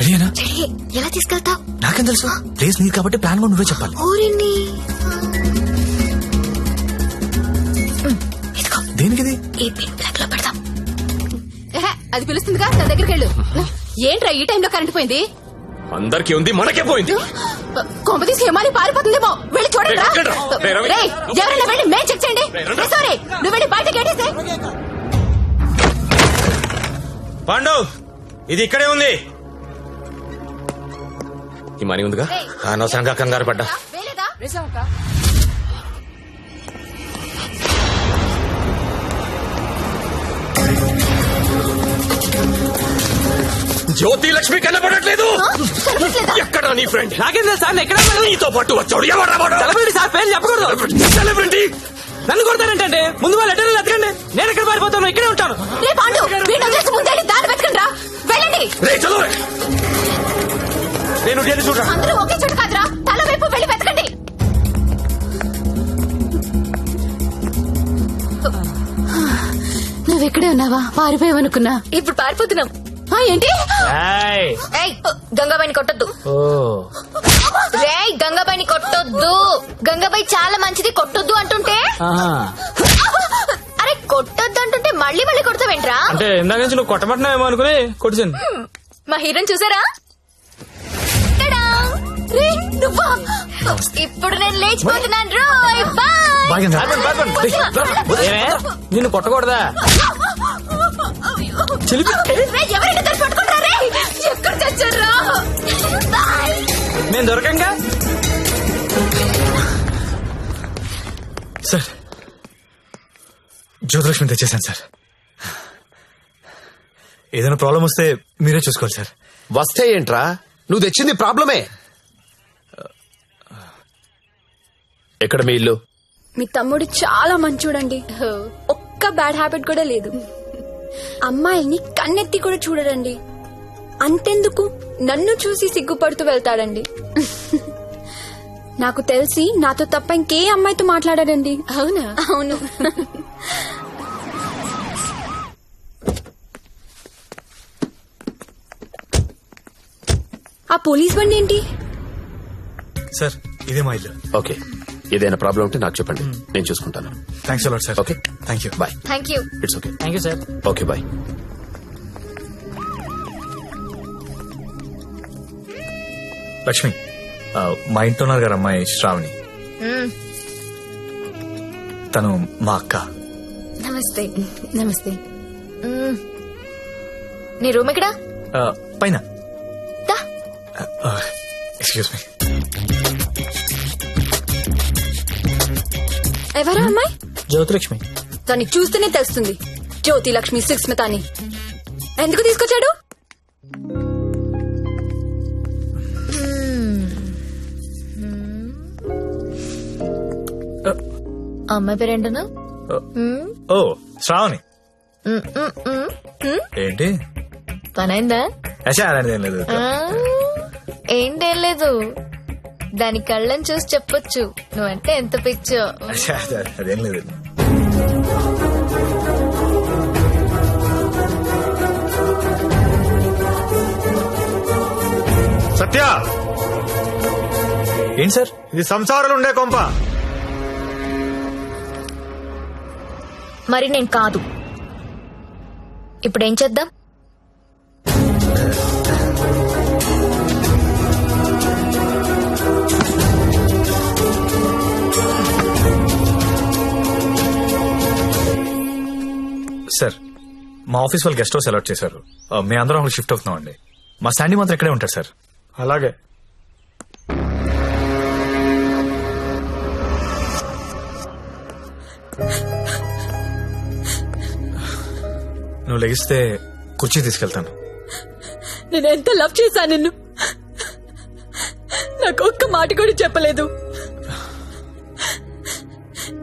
చెడియేనా? ఎలా తీసుకెళ్తావు? నాకేం తెలుసు, ప్లేస్ నీది కాబట్టి ప్లాన్ కూడా నువ్వే చెప్పాలి. దేనికిది? ఈ పింక్ బ్లాక్ లో పెడతాం. అది పిలుస్తుందిగా, తన దగ్గరికి వెళ్ళు. ఏంట్రా ఈ టైంలో కరెంట్ పోయింది? అందరికీ ఉంది, మనకే పోయింది. కొంపతీసి హేమాలి పారిపోతుందేమో, వెళ్ళి చూడండి. ఎవరైనా వెళ్ళి మేం చెక్ చేయండి. సారీ, నువ్వు వెళ్ళి బయట గేటేసే. పాండవ్, ఇది ఇక్కడే ఉంది. ఈ మనీ ఉందిగా, అనవసరంగా కంగారు పడ్డా. జ్యోతి లక్ష్మి కనపడట్లేదు. ఎక్కడ నీ ఫ్రెండ్? నాకేం సార్, ఎక్కడ నీతో పాటు వచ్చాడు. ఎవరు? సెలబ్రిటీ సార్, పేరు చెప్పకూడదు. సెలబ్రిటీ నన్ను కొడతానంటే ముందు వాళ్ళ లెటర్లు ఎత్తకండి. నేను ఎక్కడ పారిపోతాను, ఇక్కడే ఉంటాను. నేను చూడరా, అందరూ ఒకే చోటు కాదురా, తల వైపు వెళ్ళి వెతకండి. నువ్వెక్కడే ఉన్నావా? పారిపోయావనుకున్నా. ఇప్పుడు పారిపోతున్నాం. ఏంటి? గంగాబాయిని కొట్టొద్దు. రేయ్, గంగాబాయిని కొట్టొద్దు. గంగాబాయి చాలా మంచిది, కొట్టొద్దు అంటుంటే. అరే, కొట్టొద్దు అంటుంటే మళ్ళీ మళ్ళీ కొడతావేంట్రా? అంటే ఇందాక నుంచి నువ్వు కొట్టబట్టినావేమో అనుకుని కొట్టింది. మా హీరోని చూసారా? ఇప్పుడు నేను లేచిపోతున్నాను. రోయ్ బాయ్. నిన్ను కొట్టకూడదా? ఎక్కడ చచ్చారా? నేను దొరకంగా. సార్, జ్యోతిలక్ష్మి తెచ్చేసాను సార్. ఏదైనా ప్రాబ్లం వస్తే మీరే చూసుకోవాలి సార్. వస్తే ఏంట్రా, నువ్వు తెచ్చింది ప్రాబ్లమే. ఎక్కడ మీ ఇల్లు? మీ తమ్ముడు చాలా మంచోడండి. ఒక్క బ్యాడ్ హ్యాబిట్ కూడా లేదు. అమ్మాయిల్ని కన్నెత్తి కూడా చూడడండి. అంతెందుకు, నన్ను చూసి సిగ్గుపడుతూ వెళ్తాడండి. నాకు తెలిసి నాతో తప్ప ఇంకే అమ్మాయితో మాట్లాడాడండి. అవునా? అవును. ఆ పోలీస్ బండి ఏంటి? సార్, ఇదే మా ఇల్లు. ఓకే, ఏదైనా ప్రాబ్లం ఉంటే నాకు చెప్పండి, నేను చూసుకుంటాను. Thanks a lot sir. Okay, thank you. Bye. Thank you. It's okay. Thank you sir. Okay, bye. Lakshmi, మా ఇంట్లో ఉన్నారు గారు అమ్మాయి శ్రావణి. తను మా అక్క. నమస్తే. నమస్తే. నీ రూమ్ ఎక్కడా? పైన. Excuse me. ఎవరా అమ్మాయి? జ్యోతిలక్ష్మి. దాన్ని చూస్తేనే తెలుస్తుంది, జ్యోతి లక్ష్మి సుస్మిత అని. ఎందుకు తీసుకొచ్చాడు? అమ్మాయి పేరేంటను? ఓ, శ్రావణి. ఏంటి పనైందా? అలాంటిదేం లేదు. ఏంటేం లేదు, దాని కళ్ళని చూసి చెప్పొచ్చు నువ్వంటే ఎంత పిచ్చో. అదేం లేదు. సత్య, ఏంటి సార్? ఇది సంసారాలు ఉండే కొంప. మరి నేను కాదు. ఇప్పుడేం చేద్దాం? సార్, మా ఆఫీస్ వాళ్ళు గెస్ట్ హౌస్ అలాట్ చేశారు. మేము అందరం అక్కడ షిఫ్ట్ అవుతున్నాం అండి. మా స్టాండీ మాత్రం ఇక్కడే ఉంటారు సార్. అలాగే. నువ్వు లెగిస్తే కుర్చీ తీసుకెళ్తాను. నేను ఎంత లవ్ చేశాను నిన్ను, నాకు ఒక్క మాట కూడా చెప్పలేదు.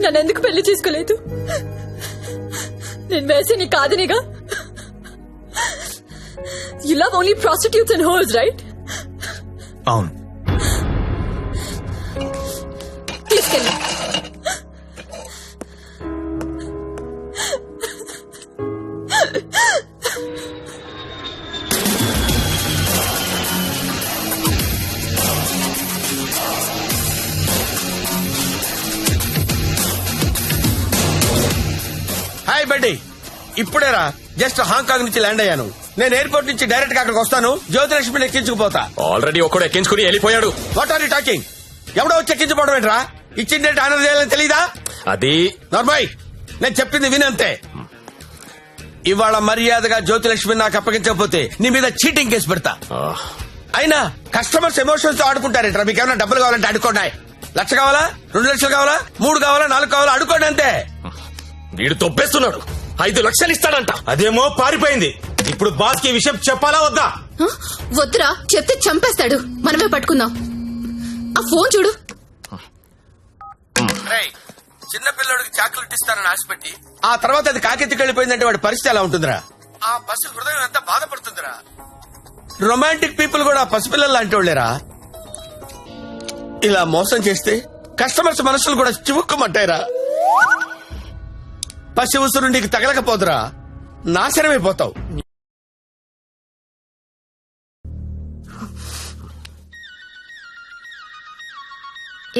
నన్నెందుకు పెళ్లి చేసుకోలేదు? నేను వేసే నీ కాదనిగా. You love only prostitutes and whores, right? అవును. తీసుకెళ్ళి. రెడ్డి ఇప్పుడేరా జస్ట్ హాంకాంగ్ నుంచి ల్యాండ్ అయ్యాను. నేను ఎయిర్పోర్ట్ నుంచి డైరెక్ట్ గా అక్కడికి వస్తాను. జ్యోతిలక్ష్మిని ఎక్కించుకుపోతా. ఆల్రెడీ ఒకడు ఎక్కించుకుని వెళ్ళిపోయాడు. What are you talking? ఎవడో వచ్చి ఎక్కించుకోవడం ఏంట్రా? ఇచ్చిందంటే ఆనర్ చేయాలని తెలీదా? అది నార్మల్, నేను చెప్పింది వినంతే. ఇవాళ మర్యాదగా జ్యోతిలక్ష్మిని నాకు అప్పగించకపోతే నీ మీద చీటింగ్ కేసు పెడతా. అయినా కస్టమర్స్ ఎమోషన్స్ తో ఆడుకుంటారేంట్రా? మీకు ఏమైనా డబ్బులు కావాలంటే అడుకోండి. 1,00,000 కావాలా, 2 లక్షలు కావాలా, 3 కావాలా, 4 కావాలా, అడుకోండి అంతే. వీడు తొప్పేస్తున్నాడు. 5 లక్షలు ఇస్తాడంట. అదేమో పారిపోయింది. ఇప్పుడు బాస్ కి విషయం చెప్పాలా వద్దా? వద్దురా, చెప్తే చంపేస్తాడు. మనమే పట్టుకుందాం. ఆ ఫోన్ చూడు. రేయ్, చిన్న పిల్లడికి చాక్లెట్ ఇస్తానని ఆశపెట్టి ఆ తర్వాత అది కాకెత్తికి వెళ్ళిపోయిందంటే వాడి పరిస్థితి ఎలా ఉంటుందిరా? ఆ పసి హృదయం ఎంత బాధపడుతుందిరా? రొమాంటిక్ పీపుల్ కూడా పసిపిల్లలు లాంటి వాళ్ళేరా. ఇలా మోసం చేస్తే కస్టమర్స్ మనసులు కూడా చివుక్కుమంటాయిరా. పసి ఉసురు నీకు తగలకపోదురా, నాశనమైపోతావు.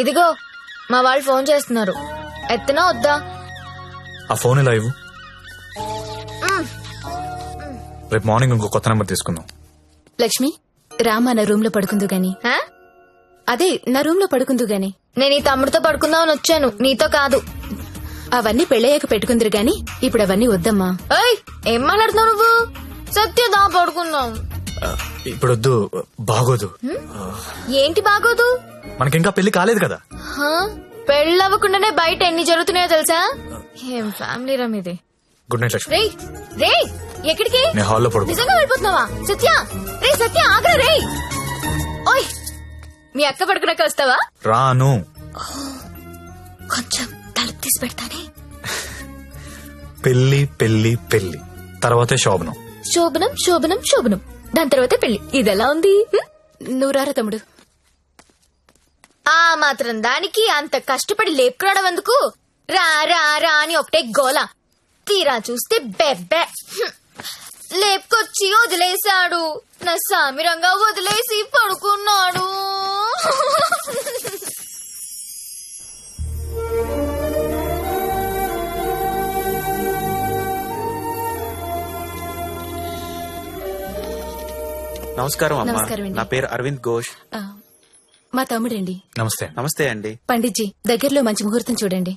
ఇదిగో మా వాళ్ళు ఫోన్ చేస్తున్నారు. ఎత్తనా వద్దా? ఆ ఫోన్ ఇలా ఇవ్వు. రేపు మార్నింగ్ ఇంకో కొత్త నెంబర్ తీసుకుందాం. లక్ష్మి, రామా నా రూమ్ లో పడుకుందు గాని. హా? అదే నా రూమ్ లో పడుకుందు గాని. నేను ఈ తమ్ముడితో పడుకుందామని వచ్చాను, నీతో కాదు. అవన్నీ పెళ్ళయ్యాక పెట్టుకుందరు గాని ఇప్పుడు అవన్నీ వద్దమ్మా. ఏయ్, ఏం మాట్లాడుతున్నావు నువ్వు? సత్యదా పడుకుందాం. ఇప్పుడు వద్దు, బాగోదు. ఏంటి బాగోదు? మనకింకా పెళ్లి కాలేదు కదా. హా? పెళ్ళవ్వకుండానే బయట ఎన్ని జరుగుతున్నాయో తెలుసా? ఏం ఫ్యామిలీ రమ్ ఇది. Good night Lakshmi. రేయ్ రేయ్, ఎక్కడికి? నేను హాల్లో పడుకో. నిజంగా వెళ్ళిపోతున్నావా? సత్య, రే సత్య, ఆగ్రా రేయ్. ఓయ్, మీ అక్క పడుకున్నాక వస్తావా? రాను. కొంచెం తలుపు తీసి పెడతానే. పెళ్లి పెళ్లి పెళ్లి తర్వాతే శోభనం. శోభనం శోభనం శోభనం, దాని తర్వాత పెళ్లి. ఇదెలా ఉంది? నువ్వు రారా తమ్ముడు. ఆ మాత్రం దానికి అంత కష్టపడి లేపుకురావడం ఎందుకు? రా రా రా అని ఒకటే గోల. తీరా చూస్తే బెబ్బె. లేపుకొచ్చి వదిలేశాడు. నా సామిరంగా వదిలేసి పడుకున్నాడు. నమస్కారం అమ్మా. నమస్కారం అండి. నా పేరు అరవింద్ ఘోష్. మా తమ్ముడండి. నమస్తే. నమస్తే అండి. పండిట్జీ, దగ్గరలో మంచి ముహూర్తం చూడండి.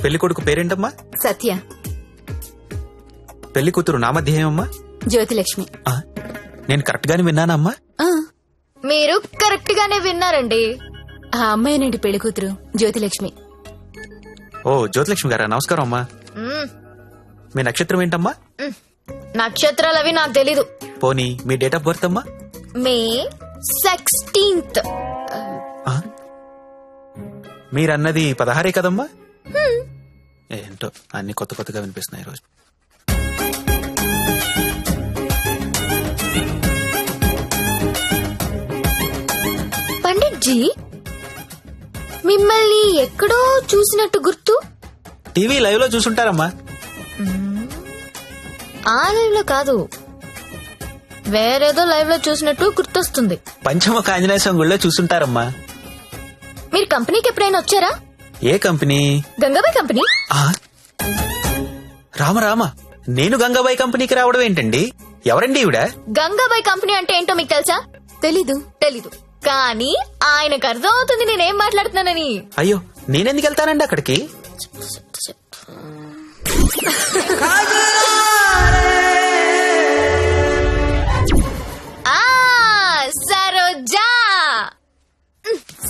పెళ్లి కొడుకు పేరేంటమ్మా? సత్య. పెళ్లి కూతురు నామధ్యేయమ్మా? జ్యోతిలక్ష్మి. నేను కరెక్ట్ గానే విన్నానమ్మా? ఆ, మీరు కరెక్ట్ గానే విన్నారండి. ఆ అమ్మాయినండి పెళ్లి కూతురు జ్యోతిలక్ష్మి. ఓ, జ్యోతిలక్ష్మి గారా, నమస్కారం అమ్మా. మ్మ్. మీ నక్షత్రం ఏంటమ్మా? నక్షత్రాలు అవి నాకు తెలీదు. పోనీ మీ డేట్ ఆఫ్ బర్త్ అమ్మా? మే 16th. మీరన్నది 16 కదమ్మా? ఏంటో అన్ని కొత్త కొత్తగా వినిపిస్తున్నాయి రోజు. పండిట్జీ, మిమ్మల్ని ఎక్కడో చూసినట్టు గుర్తు. టీవీ లైవ్ లో చూసుంటారమ్మా. ఆ లైవ్ లో కాదు, వేరేదో లైవ్ లో చూసినట్టు గుర్తొస్తుంది. పంచముఖ ఆంజనేయ స్వామి గుళ్ళో చూసుంటారమ్మా. మీరు కంపెనీకి ఎప్పుడైనా వచ్చారా? ఏ కంపెనీ? గంగాబాయ్ కంపెనీ. రామ రామ, నేను గంగాబాయి కంపెనీకి రావడం ఏంటండి? ఎవరండి ఈవిడ? గంగాబాయ్ కంపెనీ అంటే ఏంటో మీకు తెలుసా? తెలీదు. తెలీదు, కానీ ఆయనకు అర్థం అవుతుంది నేనేం మాట్లాడుతున్నానని. అయ్యో, నేనెందుకు వెళ్తానండి అక్కడికి? సరోజా.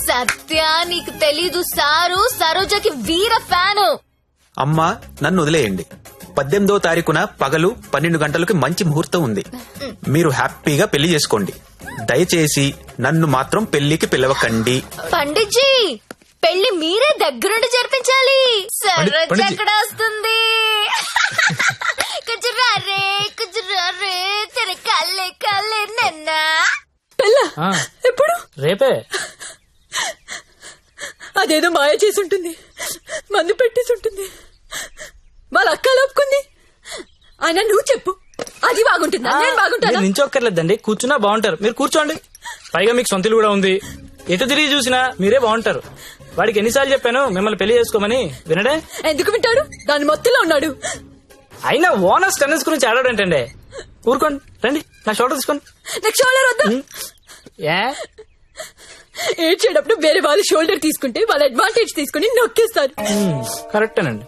సత్య, నీకు తెలీదు, సారు సరోజాకి వీర ఫ్యాను. అమ్మా, నన్ను వదిలేయండి. 18వ తారీఖున పగలు 12 గంటలకి మంచి ముహూర్తం ఉంది. మీరు హ్యాపీగా పెళ్లి చేసుకోండి. దయచేసి నన్ను మాత్రం పెళ్లికి పిలవకండి. పండిట్జీ, పెళ్లి మీరే దగ్గరుండి జరిపించాలి. సరోజ పండిట్జీ. ఎక్కడ వస్తుంది? కుజురారే కుజురారే తెర కల్లే కల్లే నన్నా. ఎప్పుడు? రేపే. అదేదో మాయ చేసి ఉంటుంది, మందు పెట్టేసి ఉంటుంది. వాళ్ళ అక్క ఒప్పుకుంది. అయినా నువ్వు చెప్పు, అది బాగుంటుందా? నేను బాగుంటానా? మీరు నించొక్కర్లేదండి, కూర్చున్నా బాగుంటారు. మీరు కూర్చోండి. పైగా మీకు సొంతలు కూడా ఉంది. ఎటు తిరిగి చూసినా మీరే బాగుంటారు. వాడికి ఎన్నిసార్లు చెప్పాను మిమ్మల్ని పెళ్లి చేసుకోమని, వినడే? ఎందుకు వింటాడు? దాని మొత్తంలో ఉన్నాడు. అయినా ఓనర్స్ టెన్నిస్ గురించి ఆడాడంటండి. ఊరుకోండి, రండి నా షోల్డర్ తీసుకోండి. నాకు షోల్డర్ వద్దా? ఏ ఏడ్చేటప్పుడు వేరే వాళ్ళు షోల్డర్ తీసుకుంటే వాళ్ళ అడ్వాంటేజ్ తీసుకుని నొక్కేస్తారు. కరెక్టేనండి.